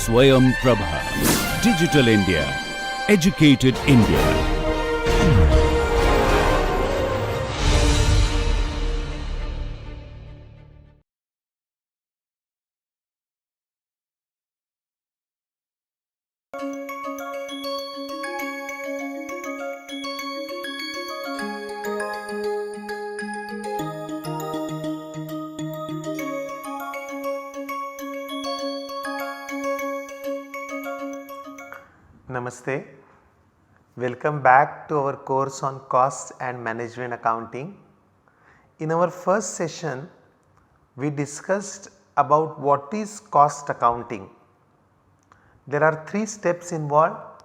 Swayam Prabha. Digital India. Educated India. Namaste. Welcome back to our course on cost and management accounting. In our first session, we discussed about what is cost accounting. There are 3 steps involved: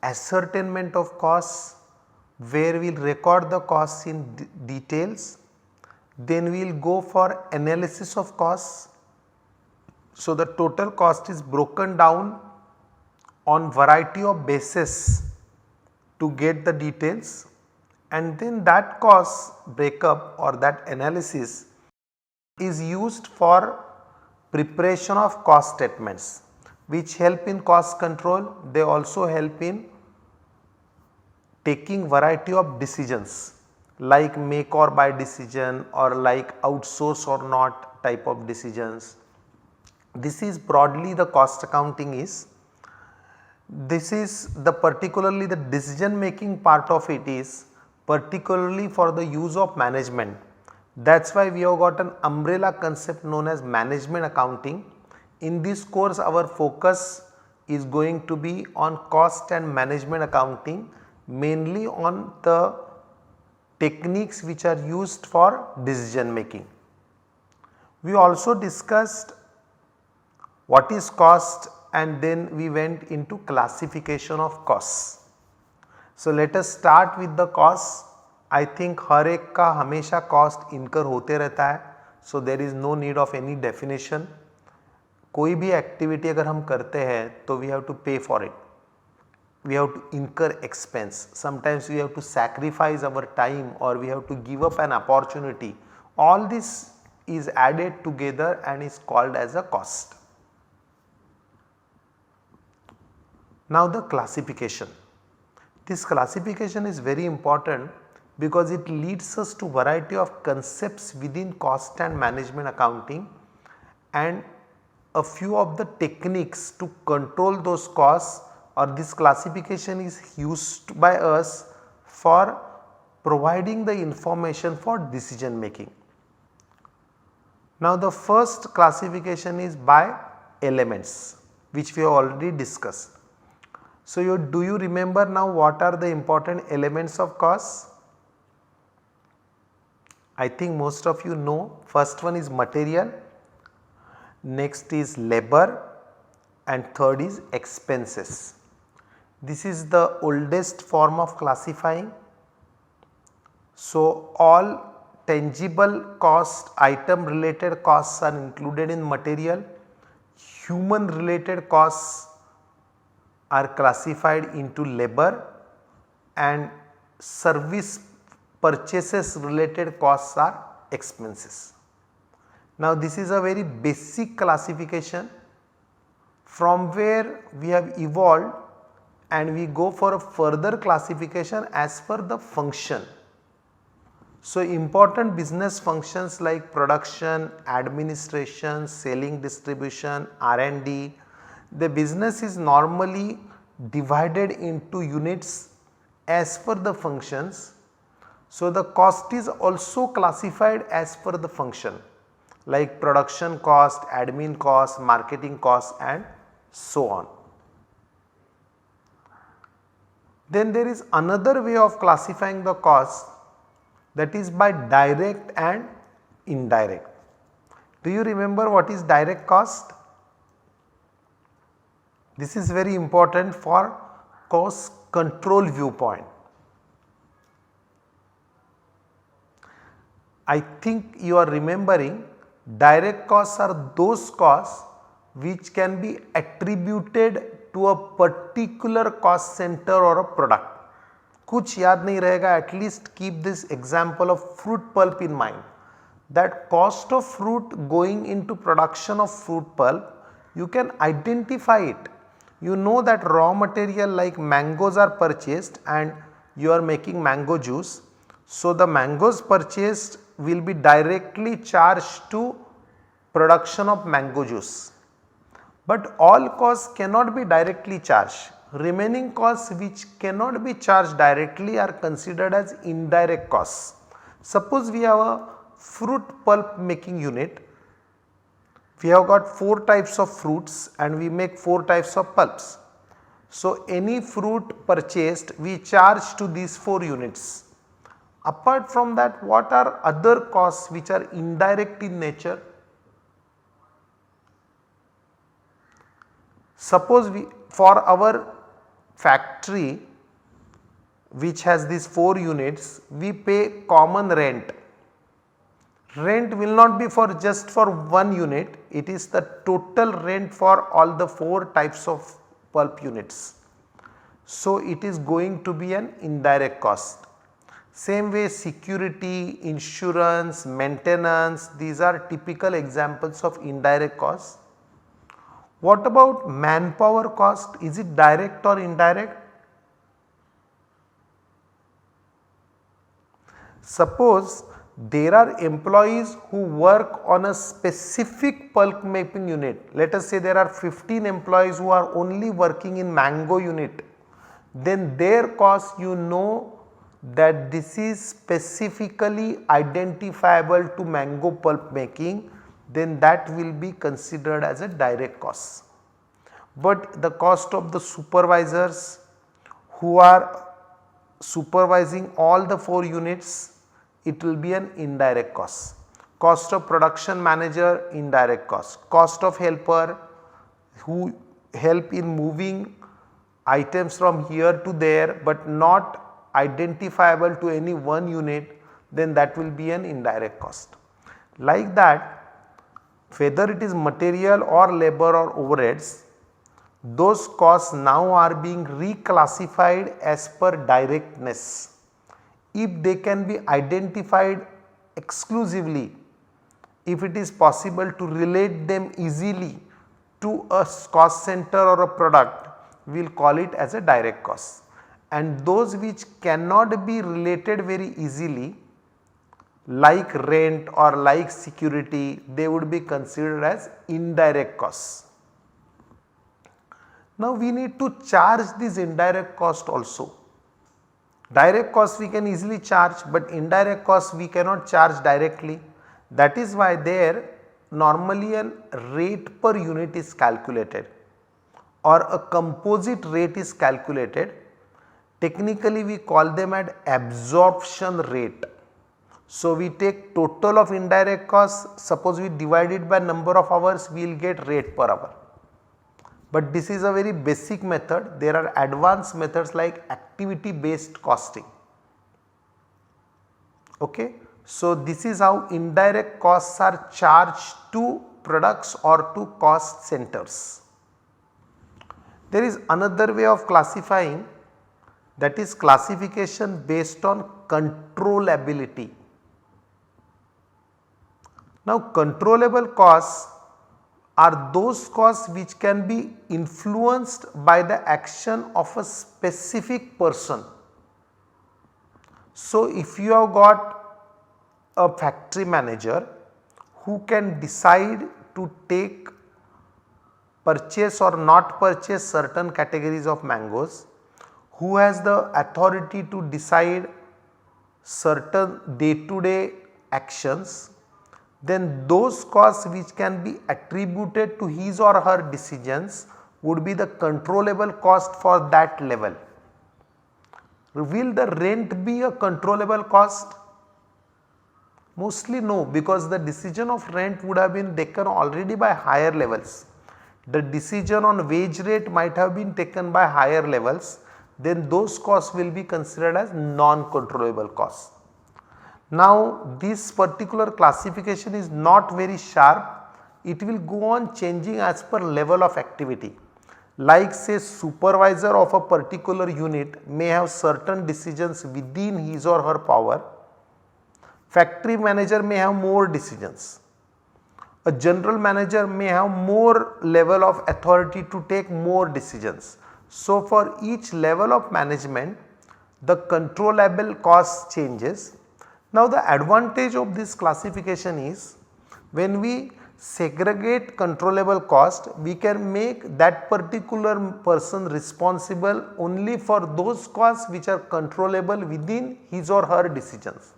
ascertainment of costs, where we will record the costs in details. Then we will go for analysis of costs. So, the total cost is broken down on variety of bases to get the details, and then that cost breakup or that analysis is used for preparation of cost statements, which help in cost control. They also help in taking variety of decisions like make or buy decision or like outsource or not type of decisions. This is broadly the cost accounting is. This is the particularly the decision making part of it is particularly for the use of management. That is why we have got an umbrella concept known as management accounting. In this course our focus is going to be on cost and management accounting, mainly on the techniques which are used for decision making. We also discussed what is cost, and then we went into classification of costs. So, let us start with the costs. I think हर एक का हमेशा cost incur होते रहता है. So, there is no need of any definition. कोई भी activity अगर हम करते हैं तो we have to pay for it. We have to incur expense. Sometimes we have to sacrifice our time or we have to give up an opportunity. All this is added together and is called as a cost. Now the classification. This classification is very important because it leads us to variety of concepts within cost and management accounting and a few of the techniques to control those costs, or this classification is used by us for providing the information for decision making. Now the first classification is by elements, which we have already discussed. So, do you remember now what are the important elements of cost? I think most of you know. First one is material, next is labor, and third is expenses. This is the oldest form of classifying. So, all tangible cost, item related costs are included in material. Human related costs are classified into labor, and service purchases related costs are expenses. Now this is a very basic classification from where we have evolved, and we go for a further classification as per the function. So important business functions like production, administration, selling, distribution, R&D, the business is normally divided into units as per the functions. So the cost is also classified as per the function like production cost, admin cost, marketing cost, and so on. Then there is another way of classifying the cost, that is by direct and indirect. Do you remember what is direct cost? This is very important for cost control viewpoint. I think you are remembering direct costs are those costs which can be attributed to a particular cost center or a product. कुछ याद नहीं रहेगा, at least keep this example of fruit pulp in mind, that cost of fruit going into production of fruit pulp you can identify it. You know that raw material like mangoes are purchased and you are making mango juice. So, the mangoes purchased will be directly charged to production of mango juice. But all costs cannot be directly charged. Remaining costs which cannot be charged directly are considered as indirect costs. Suppose we have a fruit pulp making unit. We have got 4 types of fruits and we make 4 types of pulps. So, any fruit purchased we charge to these 4 units. Apart from that, what are other costs which are indirect in nature? Suppose we, for our factory which has these 4 units, we pay common rent. Rent will not be for just for one unit, it is the total rent for all the 4 types of pulp units. So, it is going to be an indirect cost. Same way security, insurance, maintenance, these are typical examples of indirect costs. What about manpower cost? Is it direct or indirect? Suppose there are employees who work on a specific pulp making unit. Let us say there are 15 employees who are only working in mango unit. Then their cost, you know that this is specifically identifiable to mango pulp making, then that will be considered as a direct cost. But the cost of the supervisors who are supervising all the 4 units, it will be an indirect cost. Cost of production manager, indirect cost. Cost of helper who help in moving items from here to there but not identifiable to any one unit, then that will be an indirect cost. Like that, whether it is material or labor or overheads, those costs now are being reclassified as per directness. If they can be identified exclusively, if it is possible to relate them easily to a cost center or a product, we will call it as a direct cost. And those which cannot be related very easily like rent or like security, they would be considered as indirect costs. Now, we need to charge this indirect cost also. Direct cost we can easily charge, but indirect cost we cannot charge directly. That is why there normally a rate per unit is calculated or a composite rate is calculated. Technically we call them as absorption rate. So, we take total of indirect costs, suppose we divide it by number of hours, we will get rate per hour. But this is a very basic method. There are advanced methods like activity based costing. Okay. So, this is how indirect costs are charged to products or to cost centers. There is another way of classifying, that is classification based on controllability. Now, controllable costs are those costs which can be influenced by the action of a specific person. So, if you have got a factory manager who can decide to take purchase or not purchase certain categories of mangoes, who has the authority to decide certain day to day actions, then those costs which can be attributed to his or her decisions would be the controllable cost for that level. Will the rent be a controllable cost? Mostly no, because the decision of rent would have been taken already by higher levels. The decision on wage rate might have been taken by higher levels, then those costs will be considered as non-controllable costs. Now, this particular classification is not very sharp, it will go on changing as per level of activity. Like say supervisor of a particular unit may have certain decisions within his or her power, factory manager may have more decisions. A general manager may have more level of authority to take more decisions. So, for each level of management the controllable cost changes. Now, the advantage of this classification is when we segregate controllable cost, we can make that particular person responsible only for those costs which are controllable within his or her decisions.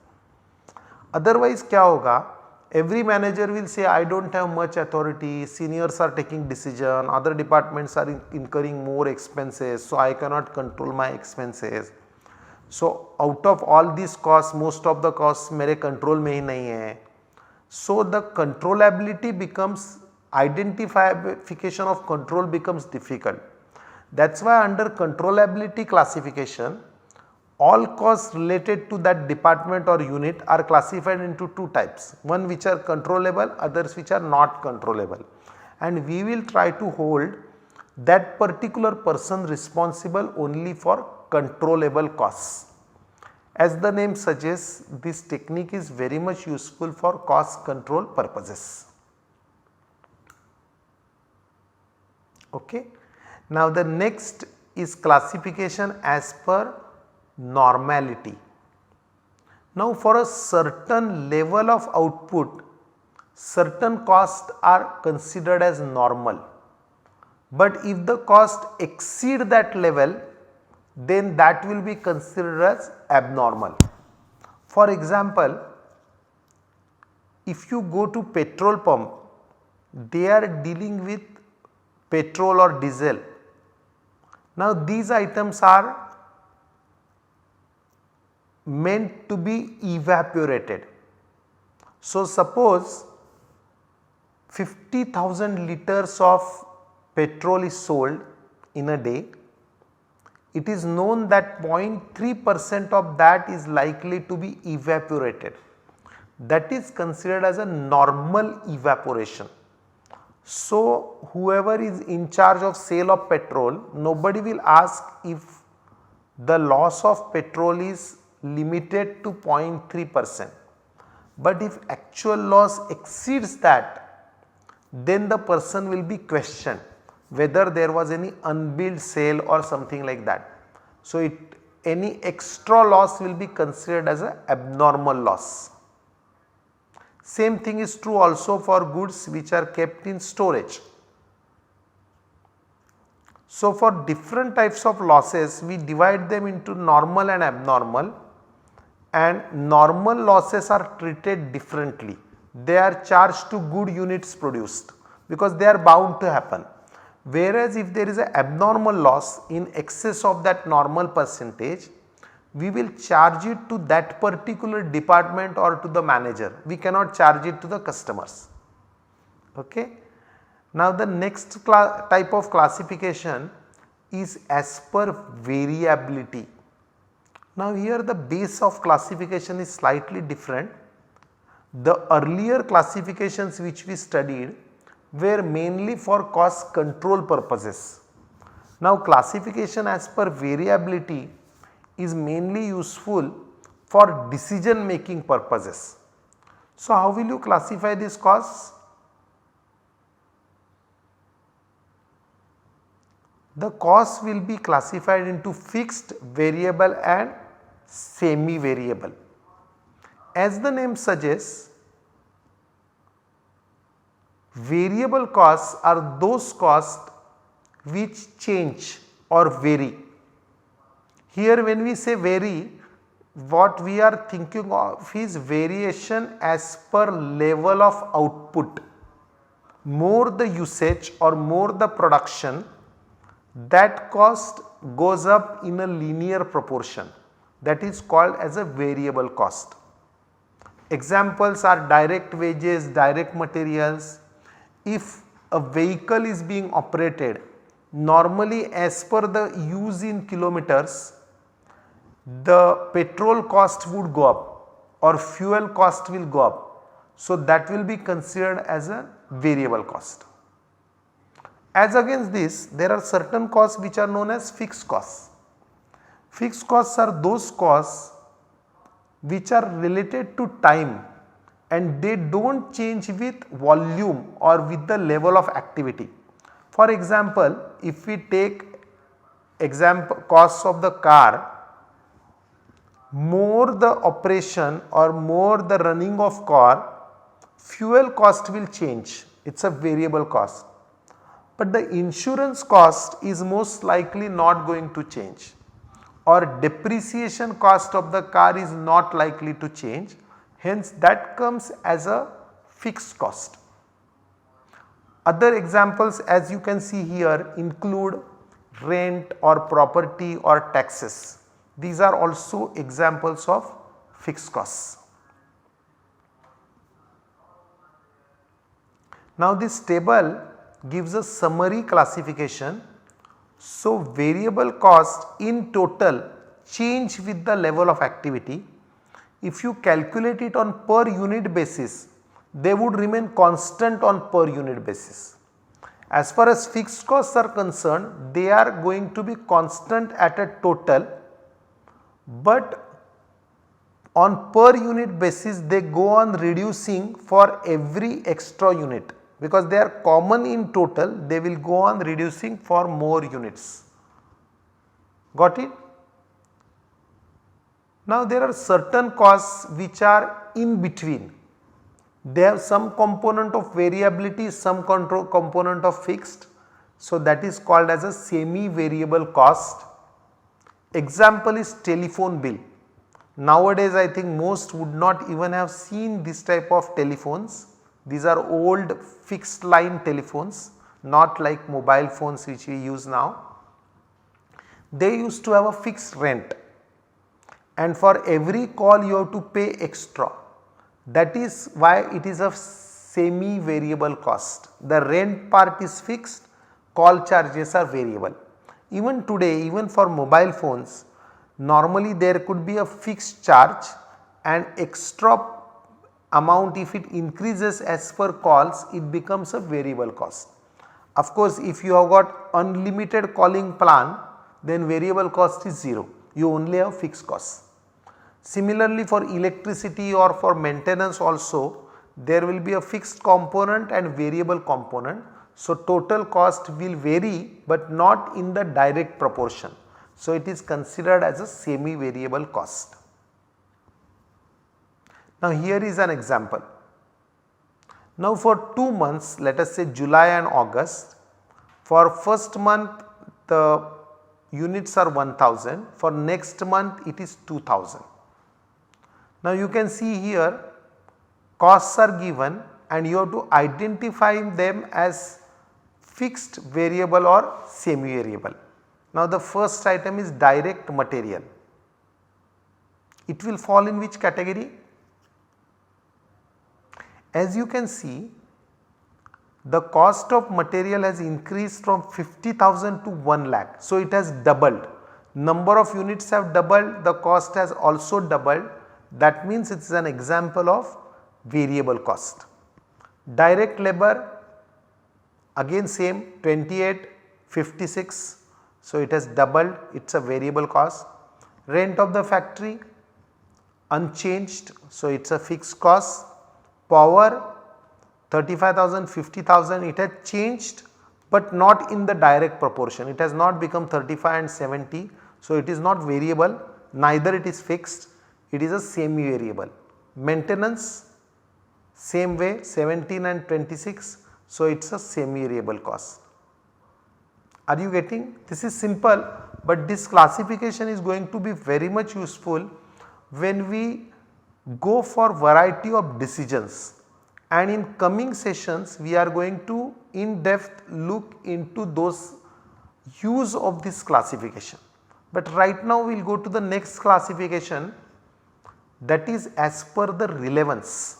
Otherwise क्या होगा, every manager will say I don't have much authority, seniors are taking decision, other departments are incurring more expenses, so I cannot control my expenses. So out of all these costs, most of the costs मेरे control में ही नहीं है. So the controllability becomes, identification of control becomes difficult. That's why under controllability classification, all costs related to that department or unit are classified into two types, one which are controllable, others which are not controllable, and we will try to hold that particular person responsible only for controllable costs. As the name suggests, this technique is very much useful for cost control purposes. Okay. Now, the next is classification as per normality. Now, for a certain level of output, certain costs are considered as normal, but if the cost exceed that level, then that will be considered as abnormal. For example, if you go to petrol pump, they are dealing with petrol or diesel. Now, these items are meant to be evaporated. So, suppose 50,000 liters of petrol is sold in a day, it is known that 0.3% of that is likely to be evaporated. That is considered as a normal evaporation. So, whoever is in charge of sale of petrol, nobody will ask if the loss of petrol is limited to 0.3%, but if actual loss exceeds that, then the person will be questioned whether there was any unbilled sale or something like that. So, any extra loss will be considered as an abnormal loss. Same thing is true also for goods which are kept in storage. So, for different types of losses, we divide them into normal and abnormal, and normal losses are treated differently. They are charged to good units produced because they are bound to happen. Whereas, if there is an abnormal loss in excess of that normal percentage, we will charge it to that particular department or to the manager. We cannot charge it to the customers. Okay. Now, the next type of classification is as per variability. Now, here the base of classification is slightly different. The earlier classifications which we studied were mainly for cost control purposes. Now, classification as per variability is mainly useful for decision making purposes. So, how will you classify these costs? The costs will be classified into fixed, variable and semi variable. As the name suggests, variable costs are those costs which change or vary. Here when we say vary, what we are thinking of is variation as per level of output. More the usage or more the production, that cost goes up in a linear proportion, that is called as a variable cost. Examples are direct wages, direct materials. If a vehicle is being operated, normally as per the use in kilometers, the petrol cost would go up or fuel cost will go up. So, that will be considered as a variable cost. As against this, there are certain costs which are known as fixed costs. Fixed costs are those costs which are related to time. and they do not change with volume or with the level of activity. For example, if we take example costs of the car, more the operation or more the running of car, fuel cost will change, it is a variable cost. But the insurance cost is most likely not going to change, or depreciation cost of the car is not likely to change, hence that comes as a fixed cost. Other examples as you can see here include rent or property or taxes. These are also examples of fixed costs. Now this table gives a summary classification. So variable cost in total change with the level of activity. If you calculate it on per unit basis, they would remain constant on per unit basis. As far as fixed costs are concerned, they are going to be constant at a total, but on per unit basis they go on reducing for every extra unit, because they are common in total, they will go on reducing for more units. Got it? Now there are certain costs which are in between. They have some component of variability, some component of fixed. So that is called as a semi variable cost. Example is telephone bill. Nowadays I think most would not even have seen this type of telephones. These are old fixed line telephones, not like mobile phones which we use now. They used to have a fixed rent, and for every call you have to pay extra. That is why it is a semi variable cost. The rent part is fixed, call charges are variable. Even today, even for mobile phones, normally there could be a fixed charge and extra amount, if it increases as per calls, it becomes a variable cost. Of course, if you have got unlimited calling plan, then variable cost is 0, you only have fixed costs. Similarly, for electricity or for maintenance also, there will be a fixed component and variable component. So total cost will vary, but not in the direct proportion. So it is considered as a semi variable cost. Now here is an example. Now for 2 months, let us say July and August, for first month the units are 1000, for next month it is 2000. Now you can see here costs are given and you have to identify them as fixed, variable or semi variable. Now the first item is direct material. It will fall in which category? As you can see, the cost of material has increased from 50,000 to 1 lakh. So it has doubled. Number of units have doubled, the cost has also doubled. That means it is an example of variable cost. Direct labor, again same 28, 56. So it has doubled, it is a variable cost. Rent of the factory unchanged, so it is a fixed cost. Power 35,000, 50,000, it has changed, but not in the direct proportion. It has not become 35 and 70. So it is not variable, neither it is fixed, it is a semi variable. Maintenance same way 17 and 26. So it is a semi variable cost. Are you getting? This is simple, but this classification is going to be very much useful when we go for variety of decisions, and in coming sessions we are going to in depth look into those use of this classification. But right now we will go to the next classification, that is as per the relevance.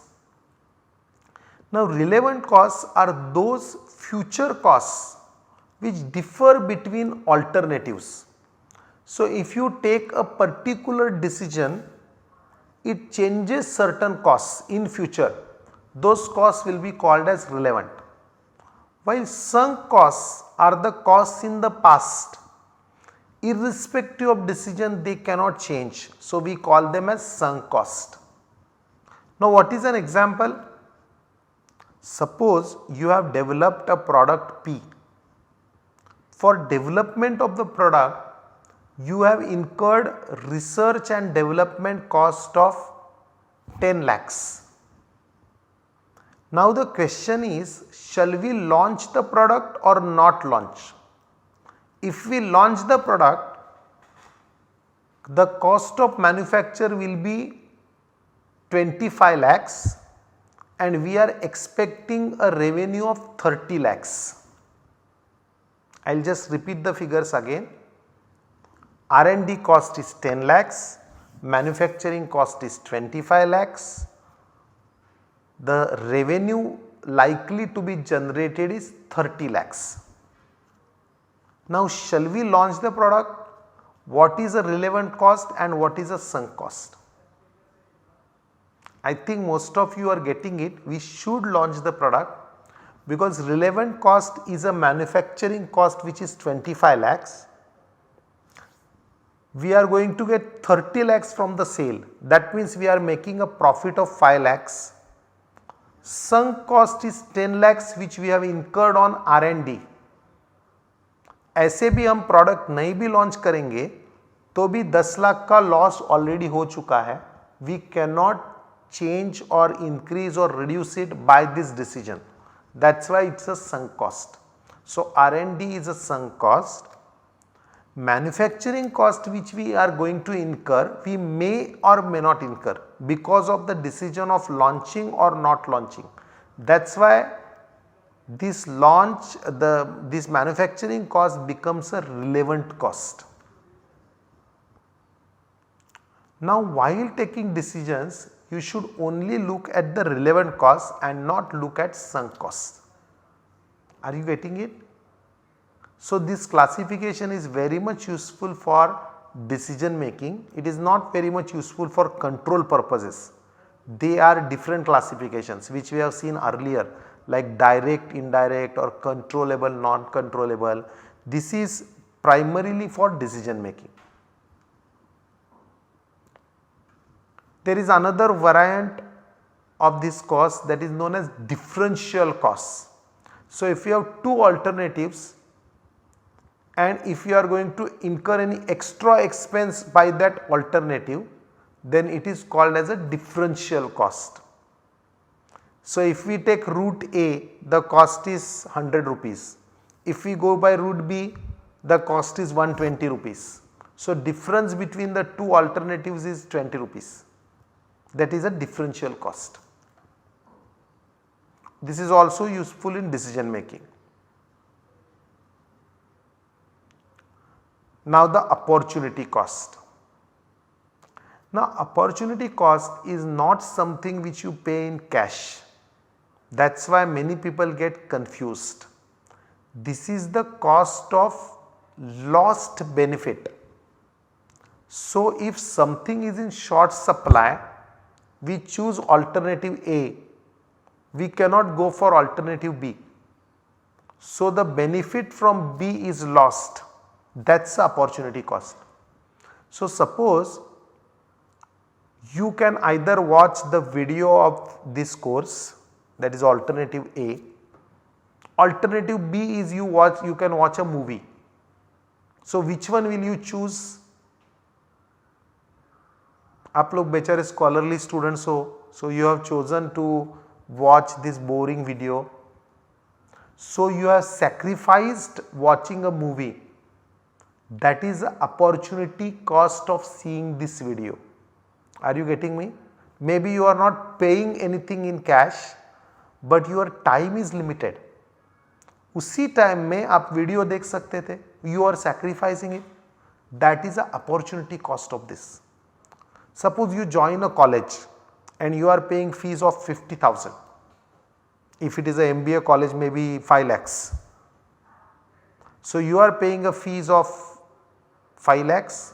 Now relevant costs are those future costs which differ between alternatives. So if you take a particular decision, it changes certain costs in future, those costs will be called as relevant. While sunk costs are the costs in the past, irrespective of decision they cannot change, so we call them as sunk cost. Now what is an example? Suppose you have developed a product P. For development of the product, you have incurred research and development cost of 10 lakhs. Now the question is, shall we launch the product or not launch? If we launch the product, the cost of manufacture will be 25 lakhs and we are expecting a revenue of 30 lakhs. I will just repeat the figures again. R&D cost is 10 lakhs, manufacturing cost is 25 lakhs, the revenue likely to be generated is 30 lakhs. Now shall we launch the product? What is a relevant cost and what is a sunk cost? I think most of you are getting it. We should launch the product because relevant cost is a manufacturing cost which is 25 lakhs. We are going to get 30 lakhs from the sale. That means we are making a profit of 5 lakhs. Sunk cost is 10 lakhs which we have incurred on R&D. ऐसे भी हम product नहीं भी launch करेंगे तो भी 10 लाख का loss already हो चुका है. We can not change or increase or reduce it by this decision. That's why it's a sunk cost. So R&D is a sunk cost. Manufacturing cost which we are going to incur, we may or may not incur because of the decision of launching or not launching. That's why this this manufacturing cost becomes a relevant cost. Now while taking decisions, you should only look at the relevant cost and not look at sunk cost. Are you getting it? So this classification is very much useful for decision making. It is not very much useful for control purposes. They are different classifications which we have seen earlier, like direct, indirect or controllable, non-controllable. This is primarily for decision making. There is another variant of this cost that is known as differential costs. So if you have two alternatives and if you are going to incur any extra expense by that alternative, then it is called as a differential cost. So if we take route A, the cost is 100 rupees. If we go by route B, the cost is 120 rupees. So difference between the two alternatives is 20 rupees. That is a differential cost. This is also useful in decision making. Now the opportunity cost. Now opportunity cost is not something which you pay in cash. That is why many people get confused. This is the cost of lost benefit. So if something is in short supply, we choose alternative A, we cannot go for alternative B. So the benefit from B is lost. That is the opportunity cost. So suppose you can either watch the video of this course, that is alternative A. Alternative B is you can watch a movie. So which one will you choose? आप लोग बेचारे scholarly students हो, so you have chosen to watch this boring video. So you have sacrificed watching a movie. That is the opportunity cost of seeing this video. Are you getting me? Maybe you are not paying anything in cash, but your time is limited. उसी time में आप video देख सकते थे. You are sacrificing it. That is the opportunity cost of this. Suppose you join a college and you are paying fees of 50,000. If it is a MBA college, maybe 5 lakhs. So you are paying a fees of 5 lakhs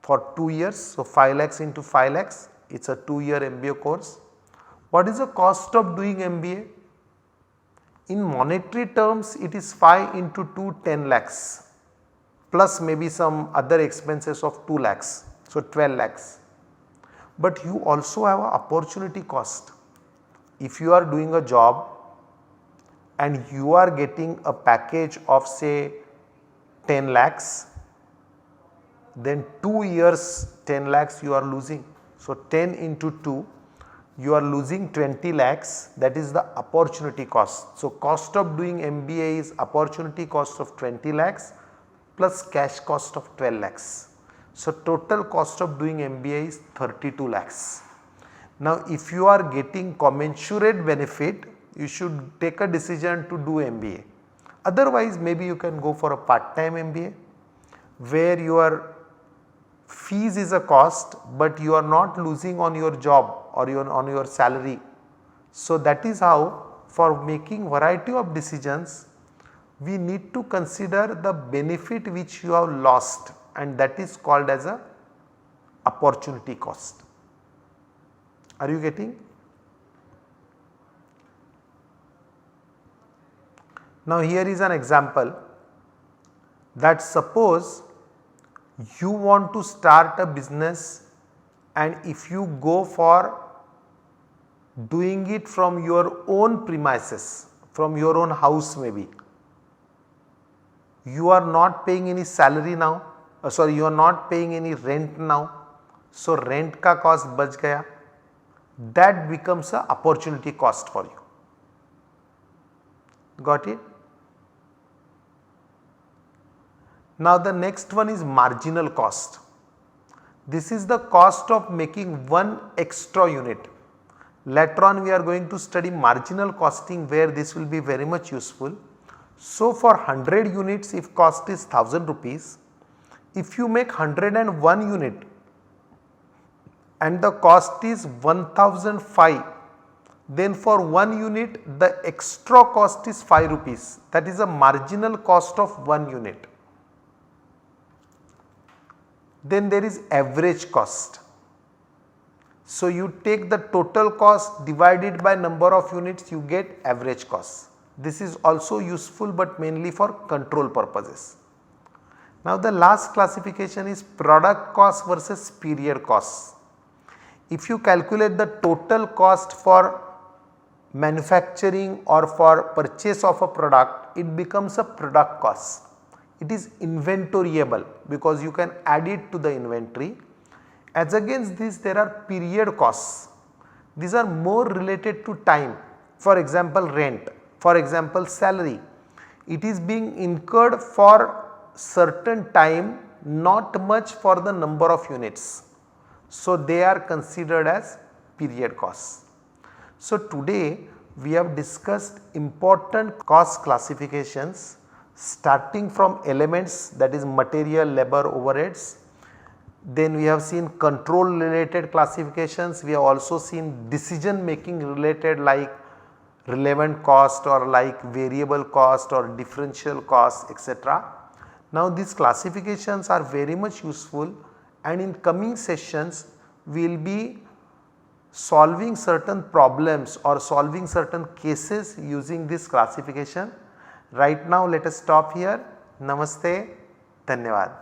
for 2 years. So 5 lakhs into 5 lakhs, it is a 2-year MBA course. What is the cost of doing MBA? In monetary terms, it is 5 into 2, 10 lakhs plus maybe some other expenses of 2 lakhs. So 12 lakhs. but you also have a opportunity cost. If you are doing a job and you are getting a package of say 10 lakhs, then 2 years 10 lakhs you are losing. So 10 into 2, you are losing 20 lakhs, that is the opportunity cost. So cost of doing MBA is opportunity cost of 20 lakhs plus cash cost of 12 lakhs. So total cost of doing MBA is 32 lakhs. Now if you are getting commensurate benefit, you should take a decision to do MBA. Otherwise maybe you can go for a part-time MBA where your fees is a cost, but you are not losing on your job or on your salary. So that is how for making variety of decisions we need to consider the benefit which you have lost, and that is called as a opportunity cost. Are you getting? Now here is an example that suppose you want to start a business, and if you go for doing it from your own premises, from your own house maybe, you are not paying any salary now, you are not paying any rent now, so rent ka cost bach gaya, that becomes a opportunity cost for you. Got it? Now the next one is marginal cost. This is the cost of making one extra unit. Later on we are going to study marginal costing where this will be very much useful. So for 100 units if cost is 1000 rupees, if you make 101 unit and the cost is 1005, then for 1 unit the extra cost is 5 rupees, that is a marginal cost of 1 unit. Then there is average cost. So you take the total cost divided by number of units, you get average cost. This is also useful but mainly for control purposes. Now the last classification is product cost versus period cost. If you calculate the total cost for manufacturing or for purchase of a product, it becomes a product cost. It is inventoriable because you can add it to the inventory. As against this there are period costs. These are more related to time, for example rent, for example salary. It is being incurred for certain time, not much for the number of units. So they are considered as period costs. So today we have discussed important cost classifications starting from elements, that is material, labor, overheads. Then we have seen control related classifications. We have also seen decision making related like relevant cost or like variable cost or differential cost, etc. Now these classifications are very much useful, and in coming sessions we will be solving certain problems or solving certain cases using this classification. Right now let us stop here. Namaste, Dhanyavad.